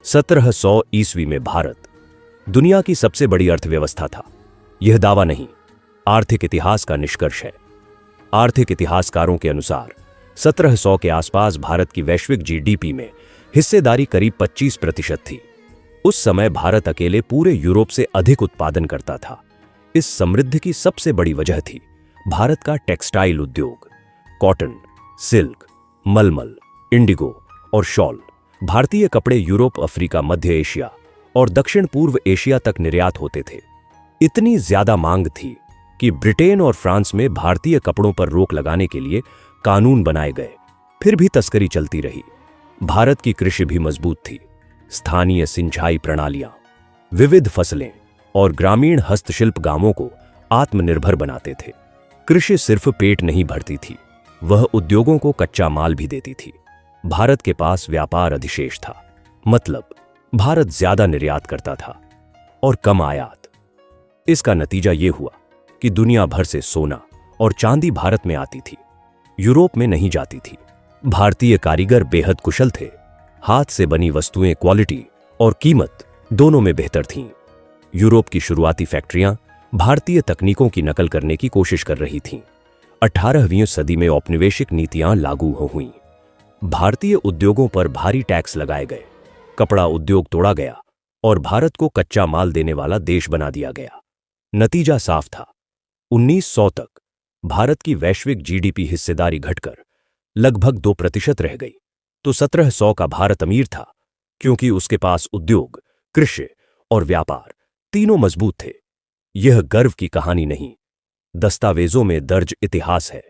1700 ईस्वी में भारत दुनिया की सबसे बड़ी अर्थव्यवस्था था। यह दावा नहीं, आर्थिक इतिहास का निष्कर्ष है। आर्थिक इतिहासकारों के अनुसार 1700 के आसपास भारत की वैश्विक जीडीपी में हिस्सेदारी करीब 25% थी। उस समय भारत अकेले पूरे यूरोप से अधिक उत्पादन करता था। इस समृद्धि की सबसे बड़ी वजह थी भारत का टेक्सटाइल उद्योग। कॉटन, सिल्क, मलमल, इंडिगो और शॉल भारतीय कपड़े यूरोप, अफ्रीका, मध्य एशिया और दक्षिण पूर्व एशिया तक निर्यात होते थे। इतनी ज्यादा मांग थी कि ब्रिटेन और फ्रांस में भारतीय कपड़ों पर रोक लगाने के लिए कानून बनाए गए। फिर भी तस्करी चलती रही। भारत की कृषि भी मजबूत थी। स्थानीय सिंचाई प्रणालियां, विविध फसलें और ग्रामीण हस्तशिल्प गांवों को आत्मनिर्भर बनाते थे। कृषि सिर्फ पेट नहीं भरती थी, वह उद्योगों को कच्चा माल भी देती थी। भारत के पास व्यापार अधिशेष था, मतलब भारत ज्यादा निर्यात करता था और कम आयात। इसका नतीजा यह हुआ कि दुनिया भर से सोना और चांदी भारत में आती थी, यूरोप में नहीं जाती थी। भारतीय कारीगर बेहद कुशल थे। हाथ से बनी वस्तुएं क्वालिटी और कीमत दोनों में बेहतर थीं। यूरोप की शुरुआती फैक्ट्रियां भारतीय तकनीकों की नकल करने की कोशिश कर रही थीं। 18वीं सदी में औपनिवेशिक नीतियां लागू हुईं। भारतीय उद्योगों पर भारी टैक्स लगाए गए। कपड़ा उद्योग तोड़ा गया और भारत को कच्चा माल देने वाला देश बना दिया गया। नतीजा साफ था। 1900 तक भारत की वैश्विक जीडीपी हिस्सेदारी घटकर लगभग 2% रह गई। तो 1700 का भारत अमीर था क्योंकि उसके पास उद्योग, कृषि और व्यापार तीनों मजबूत थे। यह गर्व की कहानी नहीं, दस्तावेजों में दर्ज इतिहास है।